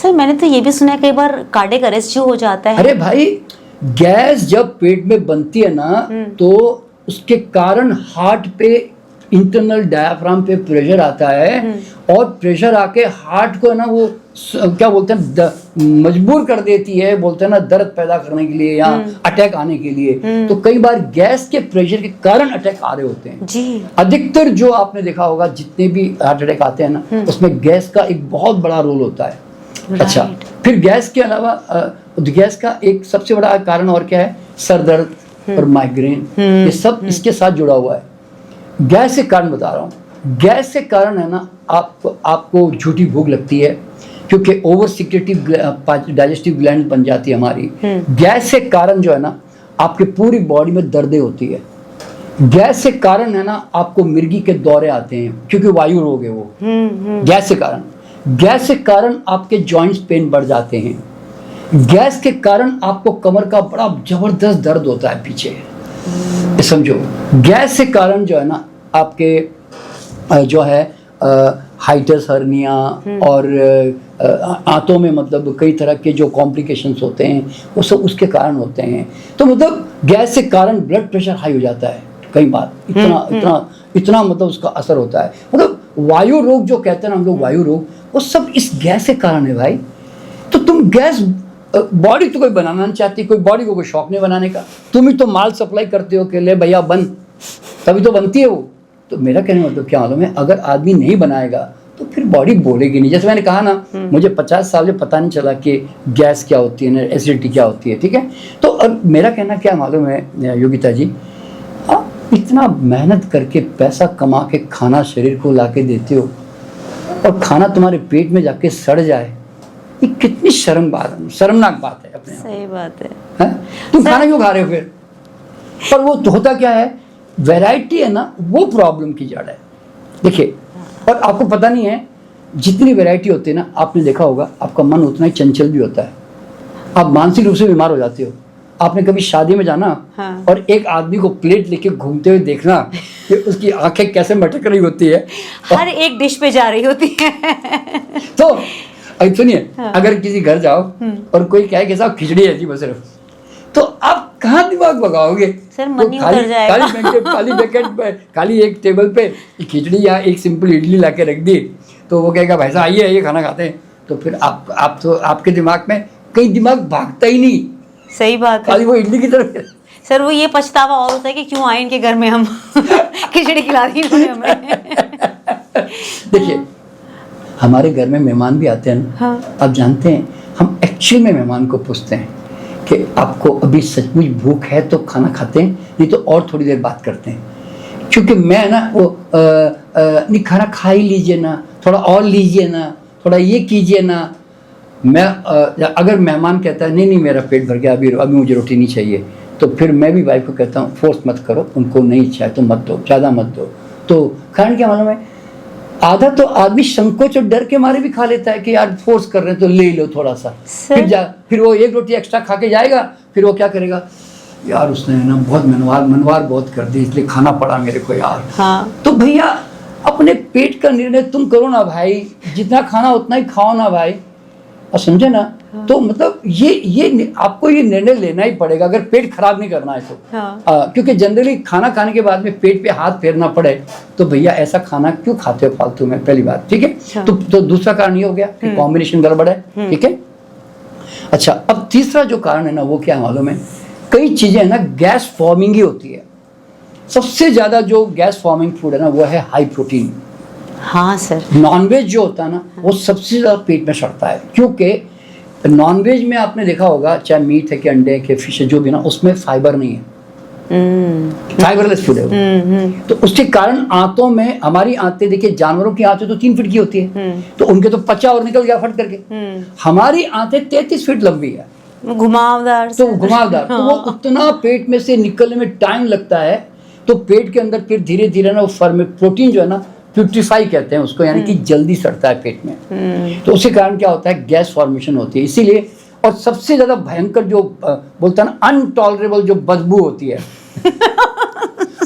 Sir मैंने तो ये भी सुना है कई बार कार्डियक अरेस्ट जो हो जाता है। अरे भाई, गैस जब पेट में बनती है ना तो उसके कारण हार्ट पे, इंटरनल डायफ्राम पे प्रेशर आता है, और प्रेशर आके हार्ट को ना वो क्या बोलते हैं मजबूर कर देती है, बोलते हैं ना दर्द पैदा करने के लिए या अटैक आने के लिए। तो कई बार गैस के प्रेशर के कारण अटैक आ रहे होते हैं जी। अधिकतर जो आपने देखा होगा जितने भी हार्ट अटैक आते हैं ना उसमें गैस का एक बहुत बड़ा रोल होता है। अच्छा, फिर गैस के अलावा गैस का एक सबसे बड़ा कारण और क्या है, सर दर्द और माइग्रेन, ये सब इसके साथ जुड़ा हुआ है। गैस के कारण बता रहा हूँ, गैस के कारण है ना आपको झूठी भूख लगती है क्योंकि ओवर सिक्रेटिव डाइजेस्टिव ग्लैंड बन जाती है हमारी। गैस के कारण जो है ना आपके पूरी बॉडी में दर्दें होती है। गैस के कारण है ना आपको मिर्गी के दौरे आते हैं क्योंकि वायु रोग है वो, गैस के कारण। गैस के कारण आपके जॉइंट्स पेन बढ़ जाते हैं। गैस के कारण आपको कमर का बड़ा जबरदस्त दर्द होता है पीछे, समझो। गैस के कारण जो है ना आपके जो है हाइटस हर्निया और आंतों में मतलब कई तरह के जो कॉम्प्लिकेशंस होते हैं वो सब उसके कारण होते हैं। तो मतलब गैस के कारण ब्लड प्रेशर हाई हो जाता है कई बार, इतना मतलब उसका असर होता है। मतलब वायु रोग जो कहते हैं ना हम लोग, वायु रोग, वो सब इस गैस के कारण है भाई। तो तुम गैस, बॉडी तो कोई बनाना नहीं चाहती, कोई बॉडी को कोई शौक नहीं बनाने का, तुम ही तो माल सप्लाई करते हो कि ले भैया बन, तभी तो बनती है वो। तो मेरा कहने मतलब क्या मालूम है, अगर आदमी नहीं बनाएगा तो फिर बॉडी बोलेगी नहीं। जैसे मैंने कहा ना, मुझे 50 साल से पता नहीं चला कि गैस क्या होती है, एसिडिटी क्या होती है, ठीक है। तो अब मेरा कहना क्या मालूम है योगिता जी, आप इतना मेहनत करके पैसा कमा के खाना शरीर को ला के देते हो और खाना तुम्हारे पेट में जाके सड़ जाए, ये कितनी शर्मनाक बात है अपने। सही बात है। तुम खाना क्यों खा रहे हो फिर? पर वो तो होता क्या है, वैरायटी है ना, वो प्रॉब्लम की जड़ है। देखिए, और आपको पता नहीं है, जितनी वैरायटी होती है ना, आपने देखा होगा आपका मन उतना ही चंचल भी होता है, आप मानसिक रूप से बीमार हो जाते हो। आपने कभी शादी में जाना और एक आदमी को प्लेट लेके घूमते हुए देखना कि उसकी आंखें कैसे मटक रही होती है, हर एक डिश पे जा रही होती है। तो सुनिए, अगर किसी घर जाओ और कोई कहे कि साहब खिचड़ी है जी बस सिर्फ, तो आप कहाँ दिमाग भगाओगे? सर मन ही उतर जाएगा। खाली एक टेबल पे खिचड़ी या एक सिंपल इडली लाके रख दी तो वो कहेगा भाई साहब आइए आइए खाना खाते हैं। तो फिर आप तो आपके दिमाग में कहीं दिमाग भागता ही नहीं। सही बात है। खाली वो इडली की तरफ। सर वो ये पछतावा और होता है कि क्यों आए इनके घर में, हम खिचड़ी खिला दी इन्होंने हमें। देखिए, हमारे घर में मेहमान भी आते हैं ना, आप जानते हैं हम एक्चुअल में मेहमान को पूछते हैं कि आपको अभी सचमुच भूख है तो खाना खाते हैं, नहीं तो और थोड़ी देर बात करते हैं। क्योंकि मैं ना वो नहीं, खाना खा ही लीजिए ना, थोड़ा और लीजिए ना, थोड़ा ये कीजिए ना। मैं अगर मेहमान कहता है नहीं नहीं मेरा पेट भर गया, अभी मुझे रोटी नहीं चाहिए, तो फिर मैं भी वाइफ को कहता हूँ फोर्स मत करो, उनको नहीं इच्छा है तो मत दो, ज़्यादा मत दो। तो कारण क्या मालूम है, आधा तो आदमी संकोच और डर के मारे भी खा लेता है कि यार फोर्स कर रहे हैं तो ले लो थोड़ा सा, फिर वो एक रोटी एक्स्ट्रा खा के जाएगा, फिर वो क्या करेगा, यार उसने ना बहुत मनवार बहुत कर दी इसलिए खाना पड़ा मेरे को यार। तो भैया अपने पेट का निर्णय तुम करो ना भाई, जितना खाना उतना ही खाओ ना भाई, और समझे ना। तो मतलब ये आपको ये निर्णय लेना ही पड़ेगा अगर पेट खराब नहीं करना है तो। क्योंकि जनरली खाना खाने के बाद में पेट पे हाथ फेरना पड़े तो भैया ऐसा खाना क्यों खाते हो फालतू में, पहली बात, ठीक है। तो दूसरा कारण ये हो गया कि कॉम्बिनेशन गड़बड़ है, ठीक है। अच्छा, अब तीसरा जो कारण है ना वो क्या मालूम है, कई चीजें ना गैस फॉर्मिंग ही होती है। सबसे ज्यादा जो गैस फॉर्मिंग फूड है ना वो है हाई प्रोटीन। हाँ सर। नॉनवेज जो होता है ना वो सबसे ज्यादा पेट में सड़ता है, क्योंकि नॉनवेज में आपने देखा होगा चाहे मीट है कि अंडे है कि फिश है जो भी ना, उसमें फाइबर नहीं है, फाइबरलेस फूड है वो। तो उसके कारण आंतों में, हमारी आंतें देखिए, जानवरों की आंतें तो 3 फीट की होती है, तो उनके तो पचा और निकल गया फट करके। हमारी आंतें 33 फीट लंबी है, घुमावदार। तो तो वो उतना पेट में से निकलने में टाइम लगता है। तो पेट के अंदर फिर धीरे धीरे ना वो प्रोटीन जो है ना प्यूट्रीफाई कहते हैं उसको, यानी कि जल्दी सड़ता है पेट में। तो उसके कारण क्या होता है, गैस फॉर्मेशन होती है। इसीलिए, और सबसे ज्यादा भयंकर जो बोलता है ना अनटॉलरेबल जो बदबू होती है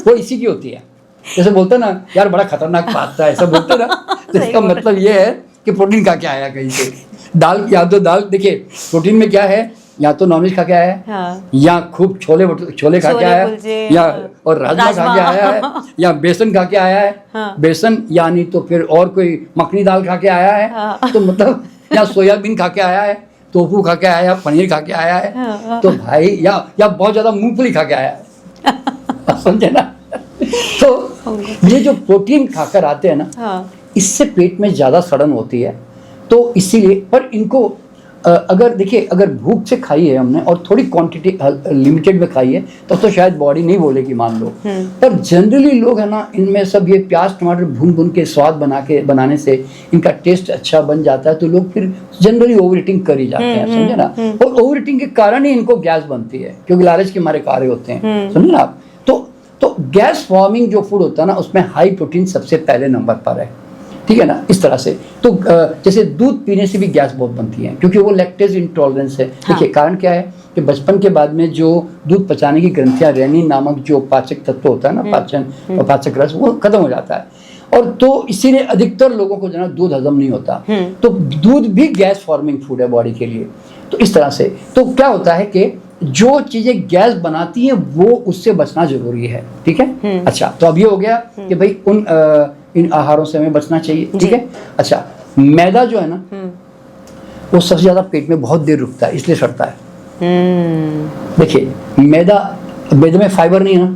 वो इसी की होती है। जैसे बोलते ना यार बड़ा खतरनाक पास्ता है, ऐसा बोलते ना, तो इसका मतलब ये है कि प्रोटीन का क्या आया कहीं से। दाल, या तो दाल, देखिए प्रोटीन में क्या है, या तो नॉनवेज खा के आया है, हाँ। या खूब छोले खा के छोले आया है, कुलचे, या और राजमा खा के आया है, या बेसन खा के आया है, हाँ। बेसन यानी तो फिर और कोई मखनी दाल खा के आया है, हाँ। तो मतलब या सोयाबीन खा के आया है, टोफू खा के आया है, पनीर खा के आया है, हाँ। तो भाई या बहुत ज्यादा मूंगफली खा के आया है समझे ना। तो ये जो प्रोटीन खाकर आते हैं ना, हाँ। इससे पेट में ज़्यादा सड़न होती है। तो इसीलिए, पर इनको अगर देखिए, अगर भूख से खाई है हमने और थोड़ी क्वांटिटी लिमिटेड में खाई है तो शायद बॉडी नहीं बोलेगी, मान लो। पर जनरली लोग है ना, इनमें सब ये प्याज टमाटर भून भून के स्वाद बनाने से इनका टेस्ट अच्छा बन जाता है, तो लोग फिर जनरली ओवर ईटिंग कर ही जाते हैं, समझे ना। और ओवर ईटिंग के कारण ही इनको गैस बनती है, क्योंकि लालच के मारे खा रहे होते हैं, समझे ना आप। तो गैस फॉर्मिंग जो फूड होता है ना, उसमें हाई प्रोटीन सबसे पहले नंबर पर है, ठीक है ना, इस तरह से। तो जैसे दूध पीने से भी गैस बहुत बनती है, क्योंकि वो लैक्टेज इंटॉलरेंस है। हाँ। देखिए कारण क्या है कि बचपन के बाद में जो दूध पचाने की ग्रंथियां, रेनिन नामक जो पाचक तत्व होता है ना, पाचन और पाचक रस, वो खत्म हो जाता है, और तो इसीलिए अधिकतर लोगों को जो है दूध हजम नहीं होता। तो दूध भी गैस फॉर्मिंग फूड है बॉडी के लिए। तो इस तरह से तो क्या होता है कि जो चीजें गैस बनाती हैं वो उससे बचना जरूरी है, ठीक है। अच्छा, तो अब ये हो गया कि भाई इन आहारों से हमें बचना चाहिए, ठीक है। अच्छा, मैदा जो है ना, वो सबसे ज्यादा पेट में बहुत देर रुकता है, इसलिए सड़ता है। देखिए मैदे में फाइबर नहीं है ना।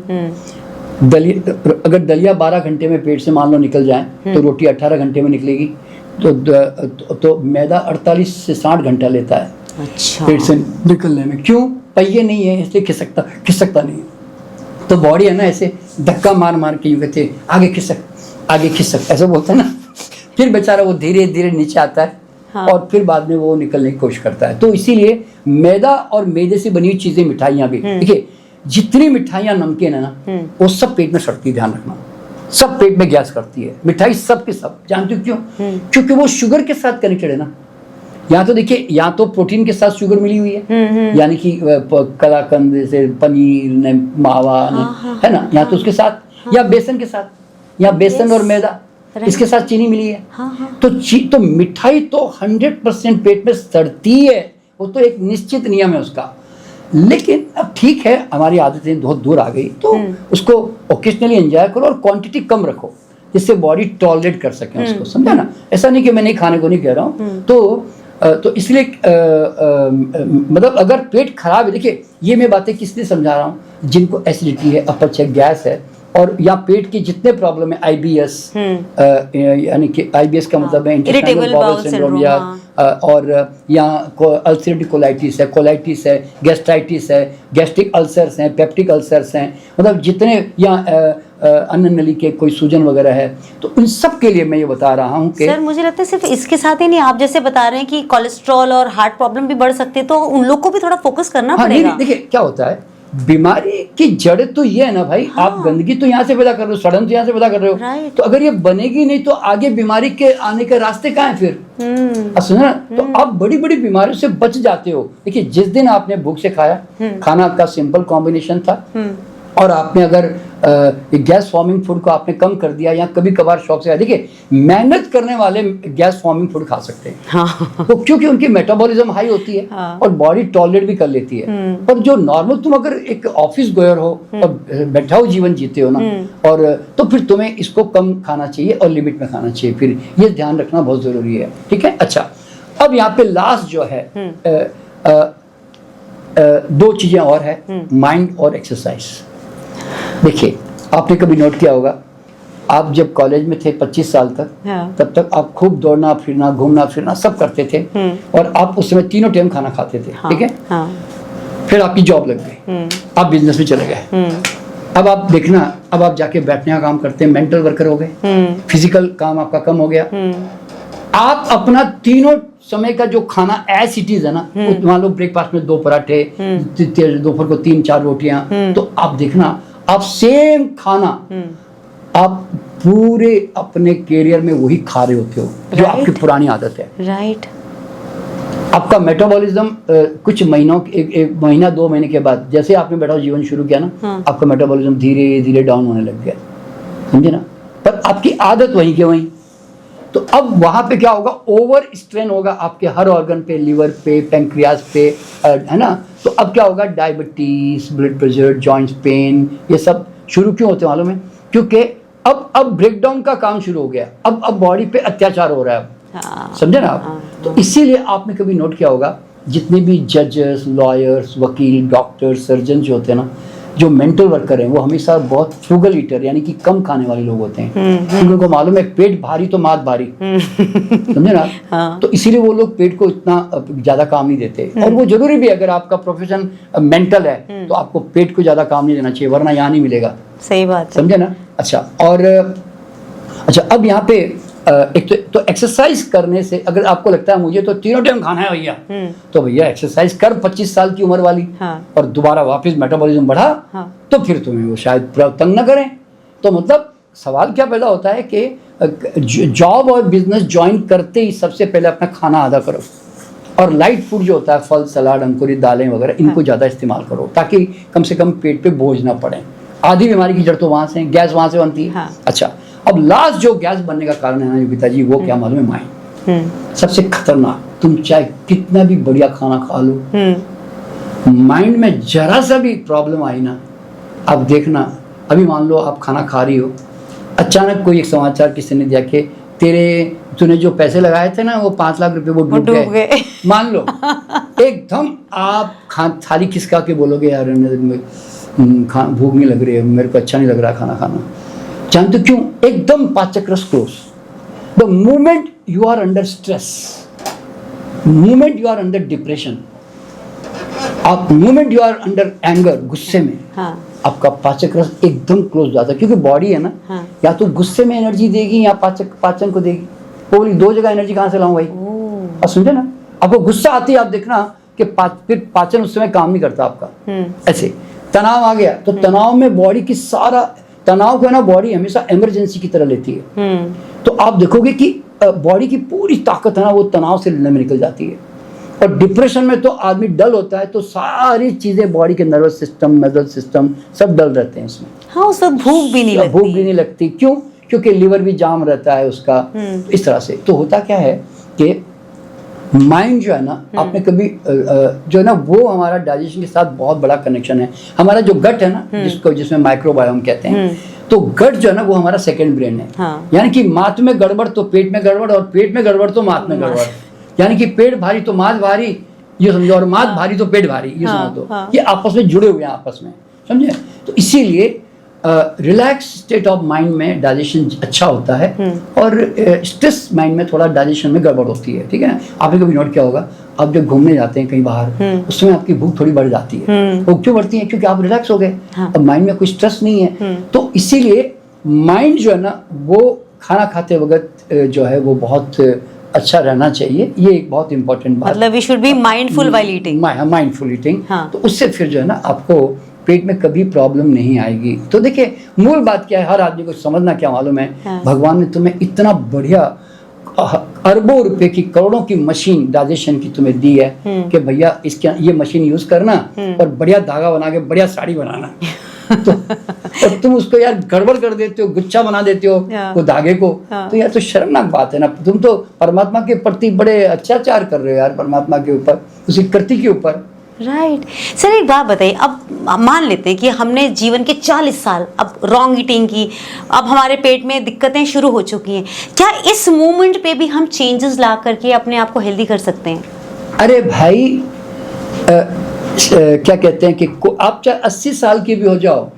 अगर दलिया 12 घंटे में पेट से मान लो निकल जाए तो रोटी 18 घंटे में निकलेगी। तो मैदा 48 से 60 घंटा लेता है अच्छा। पेट से निकलने में। क्यों? पहिए नहीं है, इसलिए खिसकता नहीं है। तो बॉडी है ना, ऐसे धक्का मार मार के यूं कहते आगे खिसक ऐसा बोलता है ना, फिर बेचारा वो धीरे धीरे नीचे आता है। हाँ। और फिर बाद में वो निकलने की कोशिश करता है। तो इसीलिए मैदा और मैदे से बनी हुई चीजें, मिठाइयाँ भी, देखिए जितनी मिठाइयाँ नमकीन है ना, वो सब पेट में सड़ती है, ध्यान रखना। सब पेट में गैस करती है मिठाई, सब के सब। जानते हो क्यों? क्योंकि वो शुगर के साथ कनेक्टेड है ना। यहाँ तो देखिए, यहाँ तो प्रोटीन के साथ शुगर मिली हुई है, यानी कि कलाकंद जैसे पनीर ने, मावा ने, है ना, यहाँ तो उसके साथ, या बेसन के साथ, या बेसन और मैदा, इसके साथ चीनी मिली है। तो मिठाई तो 100% पेट में सड़ती है, वो तो एक निश्चित नियम है उसका। लेकिन अब ठीक है, हमारी आदतें बहुत दूर आ गई, तो उसको ओकेजनली एंजॉय करो और क्वांटिटी कम रखो, जिससे बॉडी टॉलरेट कर सके उसको, समझा ना। ऐसा नहीं कि मैं नहीं खाने को नहीं कह रहा हूँ। तो इसलिए मतलब अगर पेट खराब है, देखिए ये मैं बातें किस लिए समझा रहा हूँ, जिनको एसिडिटी है, अपच है, गैस है, और या पेट के जितने प्रॉब्लम है, IBS, यानी कि IBS का मतलब है इंटेस्टाइनल बाउल सिंड्रोम, या और या अल्सरेटिव कोलाइटिस है, कोलाइटिस है, गैस्ट्राइटिस है, गैस्ट्रिक अल्सर्स हैं, पेप्टिक अल्सर्स हैं, मतलब जितने, या अन्न नली के कोई सूजन वगैरह है, तो उन सब के लिए मैं ये बता रहा हूँ कि सर मुझे लगता है सिर्फ इसके साथ ही नहीं, आप जैसे बता रहे हैं कि कोलेस्ट्रॉल और हार्ट प्रॉब्लम भी बढ़ सकते हैं, तो उन लोग को भी थोड़ा फोकस करना पड़ेगा। देखिए क्या होता है, बीमारी की जड़ तो ये है ना भाई। हाँ। आप गंदगी तो यहाँ से पैदा कर रहे हो, सड़न तो यहाँ से पैदा कर रहे हो, तो अगर ये बनेगी नहीं तो आगे बीमारी के आने के रास्ते कहाँ है फिर? सुना ना, तो आप बड़ी बड़ी बीमारियों से बच जाते हो। देखिए जिस दिन आपने भूख से खाया, खाना आपका सिंपल कॉम्बिनेशन था, और आपने अगर गैस फॉर्मिंग फूड को आपने कम कर दिया, या कभी कभार शौक से, देखिए मेहनत करने वाले गैस फॉर्मिंग फूड खा सकते हैं। हाँ। तो क्योंकि उनकी मेटाबॉलिज्म हाई होती है। हाँ। और बॉडी टॉलरेट भी कर लेती है। पर जो नॉर्मल, तुम अगर एक ऑफिस गोयर हो और बैठा हो जीवन जीते हो ना, और तो फिर तुम्हें इसको कम खाना चाहिए और लिमिट में खाना चाहिए, फिर ये ध्यान रखना बहुत जरूरी है, ठीक है। अच्छा, अब यहाँ पे लास्ट जो है, 2 चीजें और है, माइंड और एक्सरसाइज। देखिए आपने कभी नोट किया होगा, आप जब कॉलेज में थे 25 साल तक, हाँ। तब तक आप खूब दौड़ना फिरना, घूमना फिरना सब करते थे, और आप उस समय 3 टाइम खाना खाते थे, ठीक है। हाँ। फिर आपकी जॉब लग गई, आप बिजनेस में चले गए। अब आप देखना, अब आप जाके बैठने का काम करते हैं, मेंटल वर्कर हो गए, फिजिकल काम आपका कम हो गया। आप अपना 3 समय का जो खाना एज इट इज है ना, मान लो ब्रेकफास्ट में 2 पराठे, दोपहर को 3-4 रोटियां, तो आप देखना, आप सेम खाना आप पूरे अपने कैरियर में वही खा रहे होते हो, जो आपकी पुरानी आदत है। राइट। आपका मेटाबॉलिज्म कुछ महीनों, एक महीना 2 महीने के बाद, जैसे आपने बैठा जीवन शुरू किया ना, हाँ। आपका मेटाबॉलिज्म धीरे धीरे डाउन होने लग गया, समझे ना। पर आपकी आदत वहीं के वहीं, तो अब वहां पे क्या होगा, ओवर स्ट्रेन होगा आपके हर ऑर्गन पे, लिवर पे, पेंक्रियाज पे, है ना। तो अब क्या होगा, diabetes, blood pressure, joints pain, ये सब शुरू क्यों होते हैं मालूम है? क्योंकि अब ब्रेकडाउन का काम शुरू हो गया, अब बॉडी पे अत्याचार हो रहा है। हाँ, समझे ना आप? तो इसीलिए आपने कभी नोट किया होगा, जितने भी जजेस, लॉयर्स, वकील, डॉक्टर, सर्जन जो होते हैं ना, जो मेंटल वर्कर हैं, वो हमेशा बहुत फ्रूगल ईटर यानी कि कम खाने वाले लोग होते हैं। उन लोगों को मालूम है पेट भारी तो मात भारी, समझे ना। हाँ। तो इसीलिए वो लोग पेट को इतना ज्यादा काम नहीं देते। और वो जरूरी भी है, अगर आपका प्रोफेशन मेंटल है तो आपको पेट को ज्यादा काम नहीं देना चाहिए, वरना यहाँ नहीं मिलेगा। सही बात है। समझे ना। अच्छा, और अच्छा अब यहाँ पे एक तो एक्सरसाइज करने से, अगर आपको लगता है मुझे तो तीनों टाइम खाना है भैया, तो भैया एक्सरसाइज कर 25 साल की उम्र वाली, हाँ। और दोबारा वापस मेटाबॉलिज्म बढ़ा, हाँ। तो फिर तुम्हें वो शायद पूरा तंग न करें। तो मतलब सवाल क्या पैदा होता है कि जॉब और बिजनेस ज्वाइन करते ही सबसे पहले अपना खाना आधा करो, और लाइट फूड जो होता है, फल, सलाद, अंकुरित दालें वगैरह, इनको ज़्यादा इस्तेमाल करो, ताकि कम से कम पेट पे बोझ ना पड़े। आधी बीमारी की जड़ तो वहाँ से, गैस वहाँ से बनती है। हाँ। अच्छा, अब लास्ट जो गैस बनने का कारण है ना योगिता जी, वो क्या मालूम है? माइंड। सबसे खतरनाक। तुम चाहे कितना भी बढ़िया खाना खा लो, माइंड में जरा सा भी प्रॉब्लम आई ना, आप देखना, अभी मान लो आप खाना खा रही हो, अचानक कोई एक समाचार किसी ने दिया कि तूने जो पैसे लगाए थे ना, वो 5 लाख रुपए वो डूब गए। मान लो एकदम आप थाली खिसका के बोलोगे, यार भूख नहीं लग रही है, मेरे को अच्छा नहीं लग रहा खाना खाना। जानते हो क्यों? एकदम पाचक्रस close. The moment you are under stress, moment you are under depression, आप moment you are under anger, गुस्से में, हाँ। आपका पाचक रस एकदम क्लोज जाता है। क्योंकि बॉडी है ना, हाँ। या तो गुस्से में एनर्जी देगी या पाचन को देगी। वो बोली दो जगह एनर्जी कहाँ से लाऊं भाई? और समझे ना, आपको गुस्सा आती है, आप देखना कि फिर पाचन उस समय काम नहीं करता आपका। ऐसे तनाव आ गया तो तनाव में बॉडी की सारा तनाव को है ना, बॉडी हमेशा इमरजेंसी की तरह लेती है। तो आप देखोगे कि बॉडी की पूरी ताकत है ना, वो तनाव से लड़ने में निकल जाती है। और डिप्रेशन में तो आदमी डल होता है, तो सारी चीजें बॉडी के नर्वस सिस्टम, मेदल सिस्टम सब डल रहते हैं इसमें। हाँ, उस वक्त भूख भी नहीं लगती। क्यों? क्योंकि लिवर भी जाम रहता है उसका। तो इस तरह से तो होता क्या है कि माइंड जो है ना, आपने कभी जो है ना, वो हमारा डाइजेशन के साथ बहुत बड़ा कनेक्शन है। हमारा जो गट है ना, जिसमें माइक्रोबायोम कहते हैं, तो गट जो है ना, वो हमारा सेकंड ब्रेन है। हाँ। यानी कि मात में गड़बड़ तो पेट में गड़बड़, और पेट में गड़बड़ तो मात में गड़बड़। यानी कि पेट भारी तो मात भारी, ये समझो, और मात भारी तो पेट भारी, ये समझ दो। ये आपस में जुड़े हुए हैं आपस में, समझे। तो इसीलिए रिलैक्स स्टेट ऑफ माइंड में डाइजेशन अच्छा होता है, और स्ट्रेस माइंड में थोड़ा डाइजेशन में गड़बड़ होती है। ठीक है ना। आपने कभी नोट किया होगा, आप जब घूमने जाते हैं कहीं बाहर, उस समय आपकी भूख थोड़ी बढ़ जाती है। वो क्यों बढ़ती है? क्योंकि आप रिलैक्स हो गए, अब माइंड में कोई स्ट्रेस नहीं है। तो इसीलिए माइंड जो है ना, वो खाना खाते वक्त जो है वो बहुत अच्छा रहना चाहिए। ये एक बहुत इंपॉर्टेंट बात, मतलब we should be mindful while eating. Mindful eating. तो उससे फिर जो है ना, आपको पेट में कभी प्रॉब्लम नहीं आएगी। तो देखिए, मूल बात क्या है, हर आदमी को समझना क्या मालूम है, भगवान ने तुम्हें इतना बढ़िया अरबों रुपए की, करोड़ों की मशीन डाइजेशन की तुम्हें दी है कि भैया ये मशीन यूज करना, और बढ़िया धागा बना के बढ़िया साड़ी बनाना। तो और तुम उसको यार गड़बड़ कर देते हो, गुच्छा बना देते हो वो धागे को। तो यार तो शर्मनाक बात है ना। तुम तो परमात्मा के प्रति बड़े अत्याचार कर रहे हो यार, परमात्मा के ऊपर, उसी कृति के ऊपर। राइट। सर एक बात बताइए, अब मान लेते हैं कि हमने जीवन के 40 साल अब रॉन्ग ईटिंग की, अब हमारे पेट में दिक्कतें शुरू हो चुकी हैं, क्या इस मोमेंट पे भी हम चेंजेस ला करके अपने आप को हेल्दी कर सकते हैं? अरे भाई, क्या कहते हैं कि आप चाहे 80 साल के भी हो जाओ,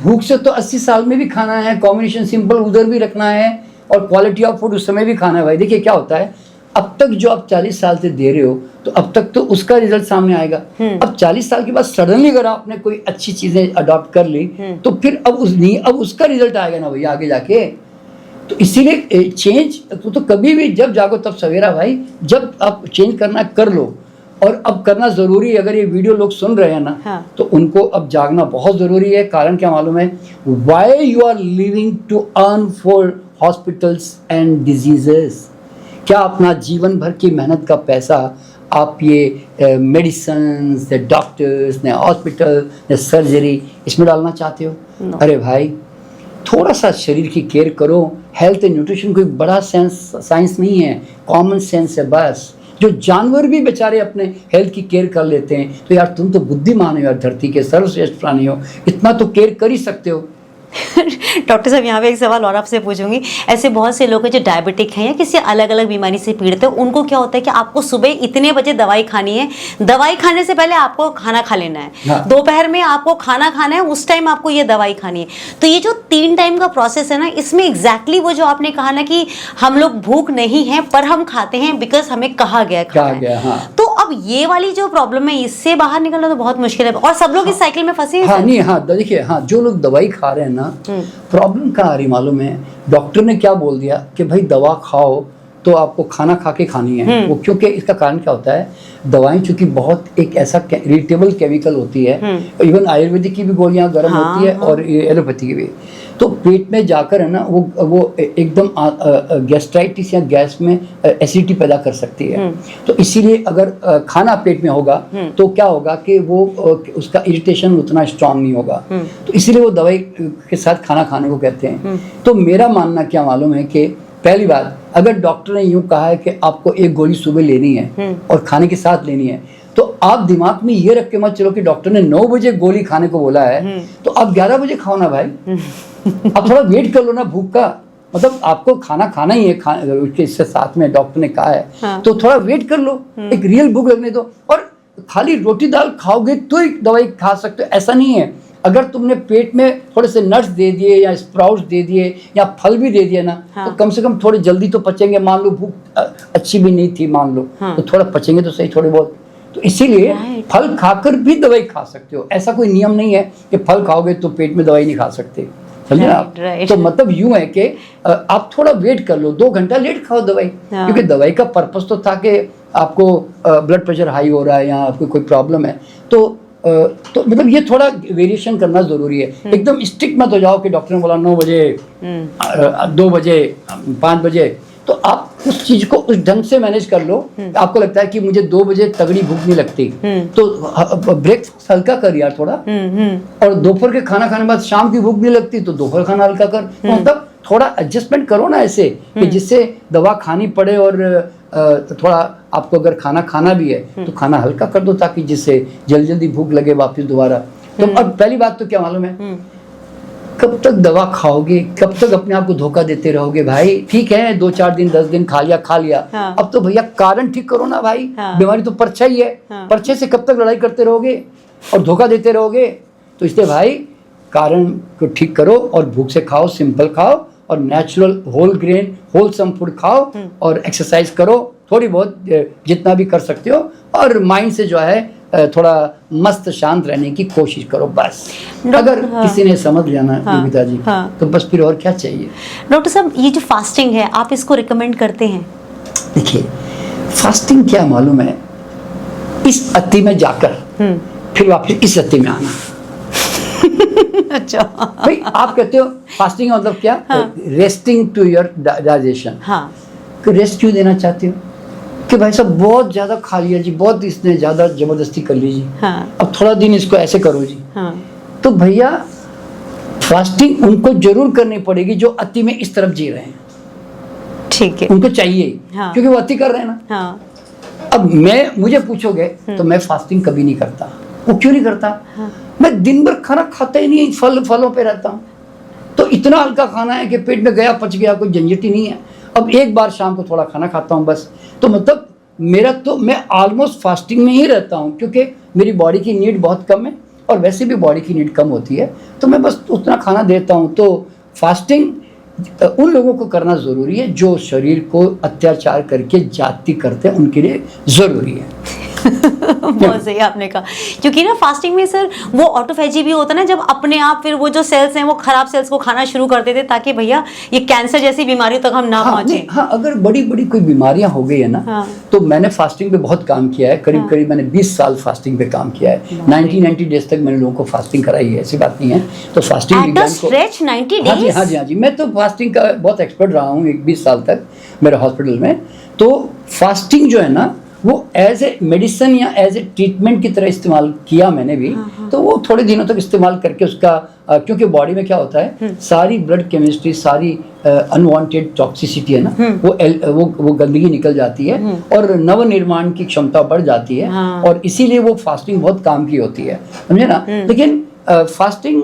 भूख से तो 80 साल में भी खाना है, कॉम्बिनेशन सिंपल उधर भी रखना है, और क्वालिटी ऑफ फूड उस समय भी खाना है। भाई देखिए क्या होता है, अब तक जो आप 40 साल से दे रहे हो, तो अब तक तो उसका रिजल्ट सामने आएगा। अब 40 साल के बाद सडनली अगर आपने कोई अच्छी चीजें अडॉप्ट कर ली, तो फिर अब उसका रिजल्ट आएगा ना भैया आगे जाके। तो इसीलिए चेंज तो कभी भी जब जागो तब सवेरा भाई, जब आप चेंज करना कर लो। और अब करना जरूरी है। अगर ये वीडियो लोग सुन रहे हैं ना, तो उनको अब जागना बहुत जरूरी है। कारण क्या मालूम है? Why you are living to earn for hospitals and diseases. क्या अपना जीवन भर की मेहनत का पैसा आप ये मेडिसिन, डॉक्टर्स, ने हॉस्पिटल, ने सर्जरी, इसमें डालना चाहते हो? अरे भाई, थोड़ा सा शरीर की केयर करो। हेल्थ एंड न्यूट्रिशन कोई बड़ा साइंस नहीं है, कॉमन सेंस है बस। जो जानवर भी बेचारे अपने हेल्थ की केयर कर लेते हैं, तो यार तुम तो बुद्धिमान हो यार, धरती के सर्वश्रेष्ठ प्राणी हो, इतना तो केयर कर ही सकते हो। डॉक्टर साहब यहाँ पे एक सवाल और आपसे पूछूंगी, ऐसे बहुत से लोग हैं जो डायबिटिक हैं या किसी अलग अलग बीमारी से पीड़ित है, उनको क्या होता है कि आपको सुबह इतने बजे दवाई खानी है, दवाई खाने से पहले आपको खाना खा लेना है, हाँ। दोपहर में आपको खाना खाना है, उस टाइम आपको ये दवाई खानी है। तो ये जो 3 टाइम का प्रोसेस है ना, इसमें एग्जैक्टली वो जो आपने कहा ना कि हम लोग भूख नहीं है पर हम खाते हैं बिकॉज हमें कहा गया खाना है। हाँ। तो अब ये वाली जो प्रॉब्लम है, इससे बाहर निकलना तो बहुत मुश्किल है और सब लोग इस साइकिल में फंसे हैं। हाँ नहीं, हाँ देखिए, हाँ जो लोग दवाई खा रहे हैं ना, प्रॉब्लम कहाँ आ रही मालूम है? डॉक्टर ने क्या बोल दिया कि भाई दवा खाओ तो आपको खाना खा के खानी है वो, क्योंकि इसका कारण क्या होता है, दवाएं चूंकि बहुत एक ऐसा इरिटेबल केमिकल होती है, इवन आयुर्वेदिक की भी गोलियां गर्म होती है और एलोपैथी की भी, तो पेट में जाकर है ना वो एकदम गैस्ट्राइटिस या गैस में एसिडिटी पैदा कर सकती है। तो इसीलिए अगर खाना पेट में होगा तो क्या होगा कि वो उसका इरिटेशन उतना स्ट्रांग नहीं होगा, तो इसीलिए वो दवाई के साथ खाना खाने को कहते हैं। तो मेरा मानना क्या मालूम है कि पहली बात, अगर डॉक्टर ने यूं कहा है कि आपको 1 गोली सुबह लेनी है और खाने के साथ लेनी है, तो आप दिमाग में ये रख के मत चलो कि डॉक्टर ने 9 बजे गोली खाने को बोला है तो आप 11 बजे खाओ ना भाई। आप थोड़ा वेट कर लो ना भूख का, मतलब आपको खाना खाना ही है, उसके इससे साथ में डॉक्टर ने कहा है। हाँ। तो थोड़ा वेट कर लो, एक रियल भूख लगने दो। और खाली रोटी दाल खाओगे तो ही दवाई खा सकते हो, ऐसा नहीं है। अगर तुमने पेट में थोड़े से नट्स दे दिए या स्प्राउट्स दे दिए या फल भी दे दिए ना, हाँ। तो कम से कम थोड़े जल्दी तो पचेंगे। मान लो भूख अच्छी भी नहीं थी, मान लो, हाँ। तो थोड़ा पचेंगे तो सही थोड़े बहुत। तो इसीलिए फल खाकर भी दवाई खा सकते हो, ऐसा कोई नियम नहीं है कि फल खाओगे तो पेट में दवाई नहीं खा सकते, समझे ना आप? तो मतलब यूं है कि आप थोड़ा वेट कर लो, 2 घंटा लेट खाओ दवाई, क्योंकि दवाई का पर्पस तो था कि आपको ब्लड प्रेशर हाई हो रहा है या आपको कोई प्रॉब्लम है, तो मतलब ये थोड़ा वेरिएशन करना जरूरी है। एकदम स्ट्रिक्ट मत हो जाओ कि डॉक्टर ने बोला 9 बजे 2 बजे 5 बजे, तो आप उस चीज को उस ढंग से मैनेज कर लो। आपको लगता है कि मुझे 2 बजे तगड़ी भूख नहीं लगती, तो ब्रेकफास्ट हल्का कर यार थोड़ा, और दोपहर के खाना खाने के बाद शाम की भूख नहीं लगती तो दोपहर खाना हल्का कर। तो मतलब थोड़ा एडजस्टमेंट करो ना ऐसे कि जिससे दवा खानी पड़े और थोड़ा आपको अगर खाना खाना भी है तो खाना हल्का कर दो, ताकि जिससे जल्दी भूख लगे वापस दोबारा। तो अब पहली बात तो क्या मालूम है, कब तक दवा खाओगे, कब तक अपने आप को धोखा देते रहोगे भाई? ठीक है 2-4 दिन 10 दिन खा लिया, हाँ। अब तो भैया कारण ठीक करो ना भाई, हाँ। बीमारी तो परछा ही है, हाँ। परछे से कब तक लड़ाई करते रहोगे और धोखा देते रहोगे? तो इसलिए भाई कारण को ठीक करो और भूख से खाओ, सिंपल खाओ और natural whole grain wholesome food खाओ और एक्सरसाइज करो थोड़ी बहुत जितना भी कर सकते हो, और माइंड से जो है थोड़ा मस्त शांत रहने की कोशिश करो बस। अगर किसी ने समझ लिया ना योगिता जी, तो बस फिर और क्या चाहिए। डॉक्टर साहब ये जो फास्टिंग है आप इसको रिकमेंड करते हैं? देखिए फास्टिंग क्या मालूम है, इस अति में जाकर फिर वापस इस अति में आना। अच्छा भाई आप कहते हो फास्टिंग मतलब क्या? Resting to your digestion. Rest क्यों देना चाहते हो कि भाई साहब बहुत ज्यादा खा लिया जी, बहुत इसने ज्यादा जबरदस्ती कर ली जी, अब थोड़ा दिन इसको ऐसे करो जी। तो भैया फास्टिंग उनको जरूर करनी पड़ेगी जो अति में इस तरफ जी रहे हैं, ठीक है, उनको चाहिए, क्योंकि वो अति कर रहे हैं ना। अब मुझे पूछोगे तो मैं फास्टिंग कभी नहीं करता। वो क्यों नहीं करता? मैं दिन भर खाना खाता ही नहीं, फलों पे रहता हूँ, तो इतना हल्का खाना है कि पेट में गया पच गया, कोई झंझट ही नहीं है। अब एक बार शाम को थोड़ा खाना खाता हूँ बस, तो मतलब मैं ऑलमोस्ट फास्टिंग में ही रहता हूँ, क्योंकि मेरी बॉडी की नीड बहुत कम है और वैसे भी बॉडी की नीड कम होती है, तो मैं बस उतना खाना देता हूँ। तो फास्टिंग उन लोगों को करना ज़रूरी है जो शरीर को अत्याचार करके जाति करते हैं, उनके लिए ज़रूरी है। बहुत सही आपने कहा, क्योंकि ना फास्टिंग में सर वो ऑटोफेजी भी होता है ना, जब अपने आप फिर वो जो सेल्स हैं वो खराब सेल्स को खाना शुरू कर देते, ताकि भैया ये कैंसर जैसी बीमारियों तक हम ना पहुंचे। हाँ, अगर बड़ी बड़ी कोई बीमारियां हो गई है ना, तो मैंने फास्टिंग पे बहुत काम किया है, करीब मैंने 20 साल फास्टिंग पे काम किया है। 90 डेज तक मैंने लोगों को फास्टिंग कराई है, ऐसी बात नहीं है। तो फास्टिंग स्ट्रेच 90 डेज? हाँ जी, मैं तो फास्टिंग का बहुत एक्सपर्ट रहा हूँ 20 साल तक मेरे हॉस्पिटल में। तो फास्टिंग जो है ना वो एज ए मेडिसिन या एज ए ट्रीटमेंट की तरह इस्तेमाल किया मैंने भी। तो वो थोड़े दिनों तक इस्तेमाल करके उसका क्योंकि बॉडी में क्या होता है, सारी ब्लड केमिस्ट्री, सारी अनवांटेड टॉक्सिसिटी है ना, वो गंदगी निकल जाती है और नव निर्माण की क्षमता बढ़ जाती है। और इसीलिए वो फास्टिंग बहुत काम की होती है, समझे ना। लेकिन फास्टिंग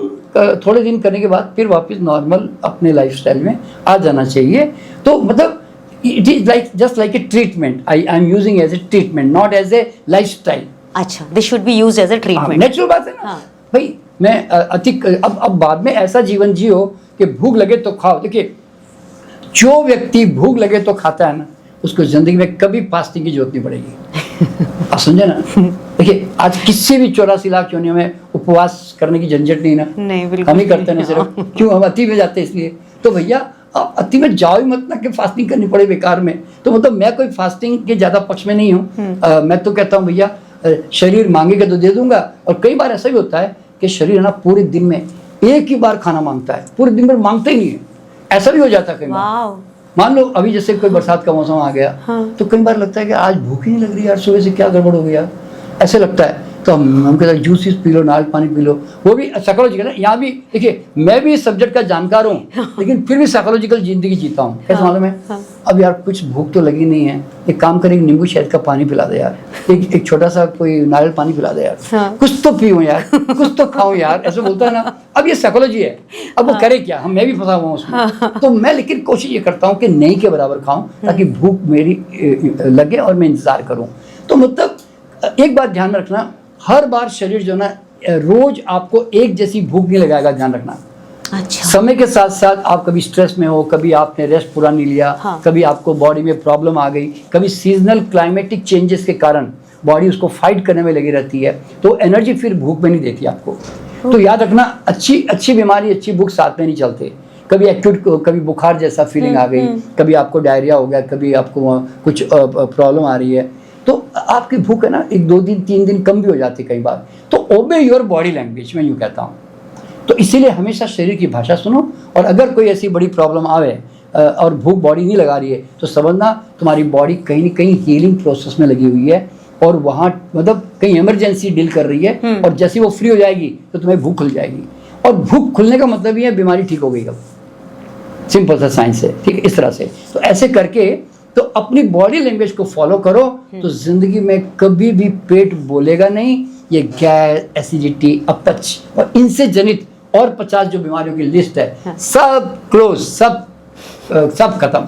थोड़े दिन करने के बाद फिर वापस नॉर्मल अपने लाइफस्टाइल में आ जाना चाहिए। तो मतलब it is like just like a treatment, I am using as a treatment, not as a lifestyle. अच्छा, this should be used as a treatment. Natural बात है ना। भाई मैं अधिक अब बाद में ऐसा जीवन जियो कि भूख लगे तो खाओ। देखिए, जो व्यक्ति भूख लगे तो खाता है ना, उसको जिंदगी में कभी फास्टिंग की जरूरत नहीं पड़ेगी। आप समझे ना। देखिए, आज किसी भी 84 लाख योनियों में उपवास करने की झंझट नहीं ना। नहीं, बिल्कुल हम ही करते हैं ना सिर्फ। क्यों? हम अति में जाते हैं इसलिए। तो भैया आप अति में जाओ ही मत ना कि फास्टिंग करनी पड़े बेकार में। तो मतलब मैं कोई फास्टिंग के ज्यादा पक्ष में नहीं हूँ। मैं तो कहता हूँ भैया, शरीर मांगेगा तो दे दूंगा। और कई बार ऐसा भी होता है कि शरीर ना पूरे दिन में एक ही बार खाना मांगता है, पूरे दिन भर मांगता ही नहीं है। ऐसा भी हो जाता है कई बार। मान लो अभी जैसे कोई बरसात का मौसम आ गया, तो कई बार लगता है कि आज भूख ही नहीं लग रही यार, सुबह से क्या गड़बड़ हो गया, ऐसे लगता है। तो हम कहते हैं जूसेस पी लो, नारियल पानी पी लो। वो भी साइकोलॉजिकल है। यहाँ भी देखिए, मैं भी इस सब्जेक्ट का जानकार हूँ, लेकिन फिर भी साइकोलॉजिकल जिंदगी जीता हूँ। कैसे मालूम है? अब यार कुछ भूख तो लगी नहीं है, एक काम करें, नींबू शहद का पानी पिला दे यार, एक छोटा सा कोई नारियल पानी पिला दे यार, कुछ तो पीऊँ यार, कुछ तो खाऊं यार, ऐसे बोलता है ना। अब ये साइकोलॉजी है। अब वो करे क्या, मैं भी फंसा हुआ हूँ उसमें। तो मैं लेकिन कोशिश ये करता हूँ कि नहीं के बराबर खाऊं, ताकि भूख मेरी लगे और मैं इंतजार करूँ। तो मतलब एक बात ध्यान में रखना, हर बार शरीर जो ना रोज आपको एक जैसी भूख नहीं लगाएगा, ध्यान रखना। अच्छा। समय के साथ साथ आप कभी स्ट्रेस में हो, कभी आपने रेस्ट पूरा नहीं लिया, कभी आपको बॉडी में प्रॉब्लम आ गई, कभी सीजनल क्लाइमेटिक चेंजेस के कारण बॉडी उसको फाइट करने में लगी रहती है, तो एनर्जी फिर भूख में नहीं देती आपको। तो याद रखना, अच्छी बीमारी, अच्छी भूख साथ में नहीं चलते। कभी एक्यूट, कभी बुखार जैसा फीलिंग आ गई, कभी आपको डायरिया हो गया, कभी आपको कुछ प्रॉब्लम आ रही है, तो आपकी भूख है ना 1 2 दिन 3 दिन कम भी हो जाती है कई बार। तो ओबे योर बॉडी लैंग्वेज, मैं यूँ कहता हूँ। तो इसीलिए हमेशा शरीर की भाषा सुनो। और अगर कोई ऐसी बड़ी प्रॉब्लम आवे और भूख बॉडी नहीं लगा रही है, तो समझना तुम्हारी बॉडी कहीं ना कहीं हीलिंग प्रोसेस में लगी हुई है, और वहाँ मतलब कहीं इमरजेंसी डील कर रही है। और जैसे वो फ्री हो जाएगी तो तुम्हें भूख खुल जाएगी। और भूख खुलने का मतलब ये है बीमारी ठीक हो गई। अब सिंपल सा साइंस है, ठीक है, इस तरह से। तो ऐसे करके तो अपनी बॉडी लैंग्वेज को फॉलो करो, तो जिंदगी में कभी भी पेट बोलेगा नहीं। ये गैस, एसिडिटी, अपच और इनसे जनित और 50 जो बीमारियों की लिस्ट है, सब क्लोज, सब खत्म।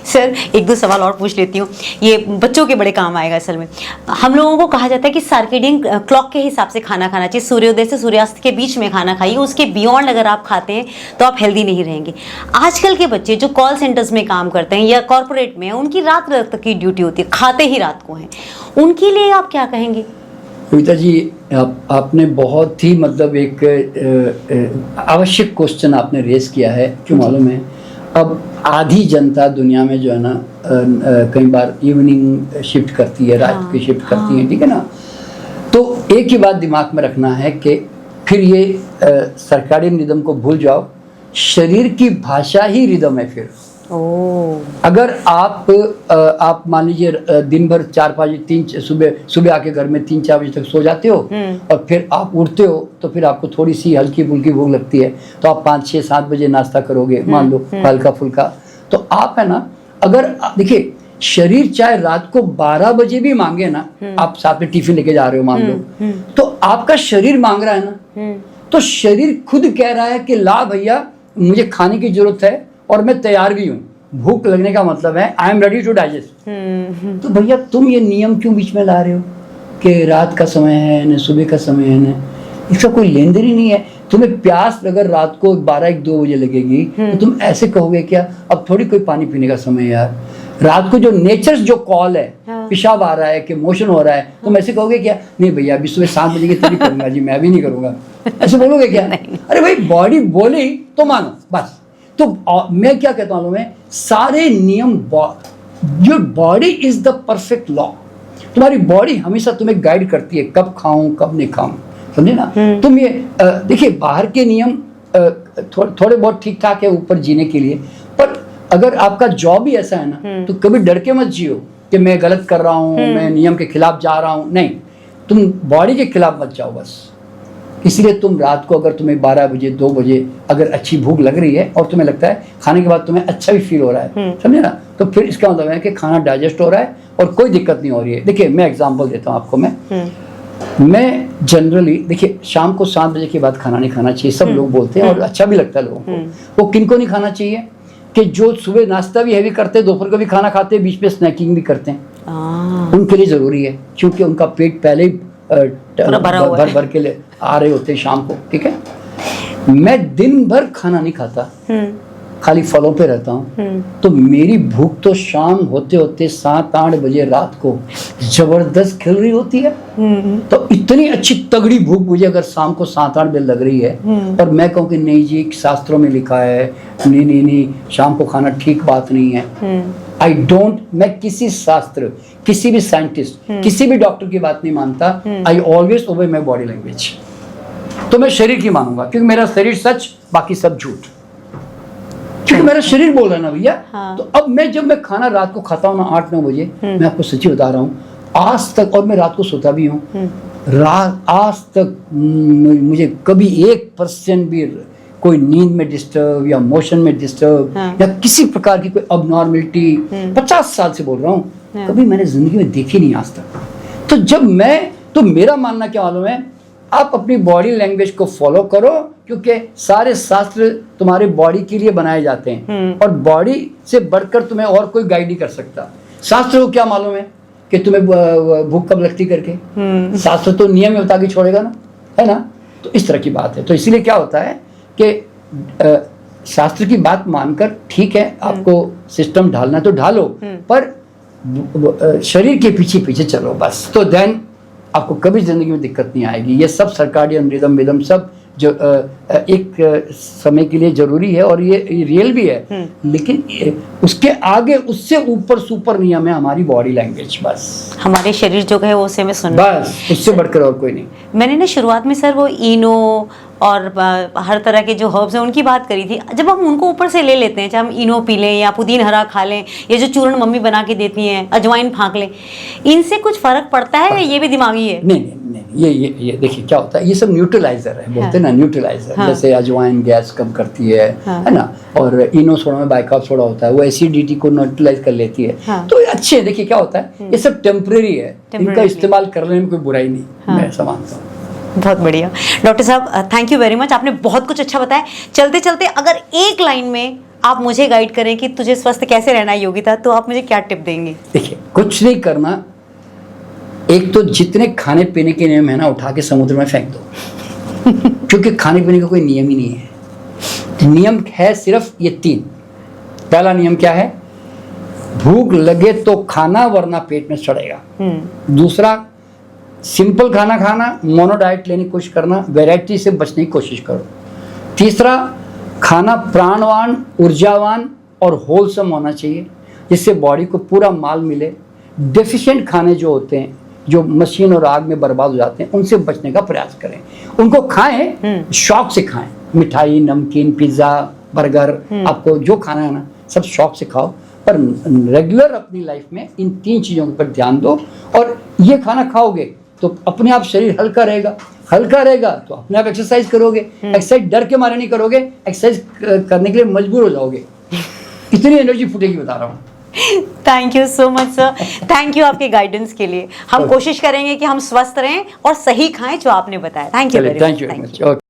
सर, 1 2 सवाल और पूछ लेती हूँ, ये बच्चों के बड़े काम आएगा। असल में हम लोगों को कहा जाता है कि सर्केडियन क्लॉक के हिसाब से खाना खाना चाहिए, सूर्योदय से सूर्यास्त के बीच में खाना खाइए, उसके बियॉन्ड अगर आप खाते हैं तो आप हेल्दी नहीं रहेंगे। आजकल के बच्चे जो कॉल सेंटर्स में काम करते हैं या कॉर्पोरेट में, उनकी रात तक की ड्यूटी होती है, खाते ही रात को हैं, उनके लिए आप क्या कहेंगे? कविता जी, आपने बहुत ही मतलब एक आवश्यक क्वेश्चन आपने रेस किया है। क्यों मालूम है? अब आधी जनता दुनिया में जो है ना कई बार इवनिंग शिफ्ट करती है, रात की शिफ्ट करती है, ठीक है ना। तो एक ही बात दिमाग में रखना है कि फिर ये सर्काडियन रिदम को भूल जाओ, शरीर की भाषा ही रिदम है। फिर अगर आप मान लीजिए दिन भर 4-5 सुबह आके घर में 3-4 बजे तक सो जाते हो, और फिर आप उठते हो तो फिर आपको थोड़ी सी हल्की फुल्की भूख लगती है, तो आप 5-6-7 बजे नाश्ता करोगे, मान लो हल्का फुल्का। तो आप है ना, अगर देखिए शरीर चाहे रात को 12 बजे भी मांगे ना, आप साथ में टिफिन लेके जा रहे हो मान लो, तो आपका शरीर मांग रहा है ना, तो शरीर खुद कह रहा है कि ला भैया मुझे खाने की जरूरत है और मैं तैयार भी हूँ। भूख लगने का मतलब है I am ready to digest. तो भैया तुम ये नियम क्यों बीच में ला रहे हो कि रात का समय है न सुबह का समय है न, इसका कोई लेन देन ही नहीं है। तुम्हें प्यास अगर रात को 12-1-2 बजे लगेगी तो तुम ऐसे कहोगे क्या अब थोड़ी कोई पानी पीने का समय है यार। रात को जो नेचर जो कॉल है, पेशाब आ रहा है कि मोशन हो रहा है, तुम ऐसे कहोगे क्या नहीं भैया अभी सुबह 7 बजे की तभी करूंगा जी, मैं भी नहीं करूंगा, ऐसे बोलोगे क्या? अरे भाई बॉडी बोली तो मानो बस। तो मैं क्या कहता हूँ मैं, सारे नियम, your body is the perfect law. तुम्हारी बॉडी हमेशा तुम्हें गाइड करती है कब खाऊं कब नहीं खाऊं, समझे ना। तुम ये देखिए बाहर के नियम थोड़े बहुत ठीक ठाक है ऊपर जीने के लिए, पर अगर आपका जॉब ही ऐसा है ना तो कभी डर के मत जियो कि मैं गलत कर रहा हूँ, मैं नियम के खिलाफ जा रहा हूँ, नहीं, तुम बॉडी के खिलाफ मत जाओ बस। इसलिए तुम रात को अगर तुम्हें 12 बजे 2 बजे अगर अच्छी भूख लग रही है और तुम्हें लगता है खाने के बाद तुम्हें अच्छा भी फील हो रहा है, समझे ना, तो फिर इसका मतलब है कि खाना डाइजेस्ट हो रहा है और कोई दिक्कत नहीं हो रही है। देखिए मैं एग्जांपल देता हूँ आपको, मैं जनरली, देखिए शाम को 7 बजे के बाद खाना नहीं खाना चाहिए, सब लोग बोलते हैं और अच्छा भी लगता है लोगों को। वो किनको नहीं खाना चाहिए? कि जो सुबह नाश्ता भी हैवी करते हैं, दोपहर को भी खाना खाते हैं, बीच में स्नैकिंग भी करते हैं, उनके लिए जरूरी है, क्योंकि उनका पेट पहले ही भर के ले आ रहे होते हैं शाम को। ठीक है, मैं दिन भर खाना नहीं खाता, खाली फलों पे रहता हूँ, तो मेरी भूख तो शाम होते होते 7-8 बजे रात को जबरदस्त खिल रही होती है। तो इतनी अच्छी तगड़ी भूख मुझे अगर शाम को 7-8 बजे लग रही है और मैं कहूँ कि नहीं जी शास्त्रों में लिखा है नहीं शाम को खाना ठीक बात नहीं है, आई डोंट, मैं किसी शास्त्र, किसी भी साइंटिस्ट, किसी भी डॉक्टर की बात नहीं मानता, I always obey my body language. तो मैं शरीर की मानूंगा, क्योंकि मेरा शरीर सच, बाकी सब झूठ, क्योंकि मेरा शरीर बोल रहा है ना भैया। तो अब जब मैं खाना रात को खाता हूँ ना 8-9 बजे, मैं आपको सच्ची बता रहा हूँ, आज तक, और मैं रात को सोता भी हूँ, आज तक मुझे कभी 1% भी कोई नींद में डिस्टर्ब या मोशन में डिस्टर्ब या किसी प्रकार की कोई अबनॉर्मलिटी 50 साल से बोल रहा हूँ, कभी मैंने जिंदगी में देखी नहीं आज तक। तो मेरा मानना क्या मालूम है, आप अपनी बॉडी लैंग्वेज को फॉलो करो, क्योंकि सारे शास्त्र तुम्हारे बॉडी के लिए बनाए जाते हैं और बॉडी से बढ़कर तुम्हें और कोई गाइड नहीं कर सकता। शास्त्र को क्या मालूम है कि तुम्हें भूख कब लगती करके, शास्त्र तो नियम में बता के छोड़ेगा ना, है ना। तो इस तरह की बात है। तो इसीलिए क्या होता है कि शास्त्र की बात मानकर ठीक है, आपको सिस्टम ढालना तो ढालो, पर शरीर के पीछे पीछे चलो बस, तो देन आपको कभी जिंदगी में दिक्कत नहीं आएगी। ये सब सर्काडियन रिदम विदम सब जो एक समय के लिए जरूरी है और ये रियल भी है, लेकिन उसके आगे उससे ऊपर सुपर नियम है हमारी बॉडी लैंग्वेज। बस हमारे शरीर जो है वो उसे में सुन, बस उससे बढ़कर और कोई नहीं। मैंने ना शुरुआत में सर वो इनो और हर तरह के जो हर्ब्स हैं उनकी बात करी थी। जब हम उनको ऊपर से ले लेते हैं, चाहे हम इनो पी लें या पुदीन हरा खा लें, ये जो चूर्ण मम्मी बना के देती हैं, अजवाइन फाँक लें, इनसे कुछ फर्क पड़ता है या ये भी दिमागी है? नहीं, ये देखिए क्या होता है, ये सब न्यूट्रलाइजर है, बोलते हैं ना न्यूट्रलाइजर। जैसे अजवाइन गैस कम करती है ना, और इनो सोडा में बाइकार्ब सोडा होता है, वो एसिडिटी को न्यूट्रलाइज कर लेती है। तो ये अच्छे, देखिए क्या होता है, ये सब टेम्परेरी है, इनका इस्तेमाल करने में कोई बुराई नहीं, मैं ऐसा मानता हूँ। बहुत बढ़िया डॉक्टर साहब, थैंक यू वेरी मच, आपने बहुत कुछ अच्छा बताया। चलते चलते अगर एक लाइन में आप मुझे गाइड करें कि तुझे स्वस्थ कैसे रहना है योगिता, तो आप मुझे क्या टिप देंगे? देखिए कुछ नहीं करना, एक तो जितने खाने पीने के नियम है ना, उठा के समुद्र में फेंक दो क्योंकि खाने पीने का कोई नियम ही नहीं है। नियम है सिर्फ ये 3। पहला नियम क्या है, भूख लगे तो खाना, वरना पेट में सड़ेगा। दूसरा, सिंपल खाना खाना, मोनो डाइट लेने की कोशिश करना, वैरायटी से बचने की कोशिश करो। तीसरा, खाना प्राणवान, ऊर्जावान और होलसम होना चाहिए, जिससे बॉडी को पूरा माल मिले। डेफिशिएंट खाने जो होते हैं, जो मशीन और आग में बर्बाद हो जाते हैं, उनसे बचने का प्रयास करें। उनको खाएं, शौक से खाएं, मिठाई, नमकीन, पिज्ज़ा, बर्गर, आपको जो खाना है ना, सब शौक से खाओ, पर रेगुलर अपनी लाइफ में इन 3 चीज़ों पर ध्यान दो। और ये खाना खाओगे तो अपने आप शरीर हल्का रहेगा, हल्का रहेगा तो अपने आप एक्सरसाइज करोगे। एक्सरसाइज डर के मारे नहीं करोगे, एक्सरसाइज करने के लिए मजबूर हो जाओगे, इतनी एनर्जी फूटेगी, बता रहा हूँ। Thank you so much sir, thank you आपके गाइडेंस के लिए। हम कोशिश करेंगे कि हम स्वस्थ रहें और सही खाएं जो आपने बताया। Thank you very much.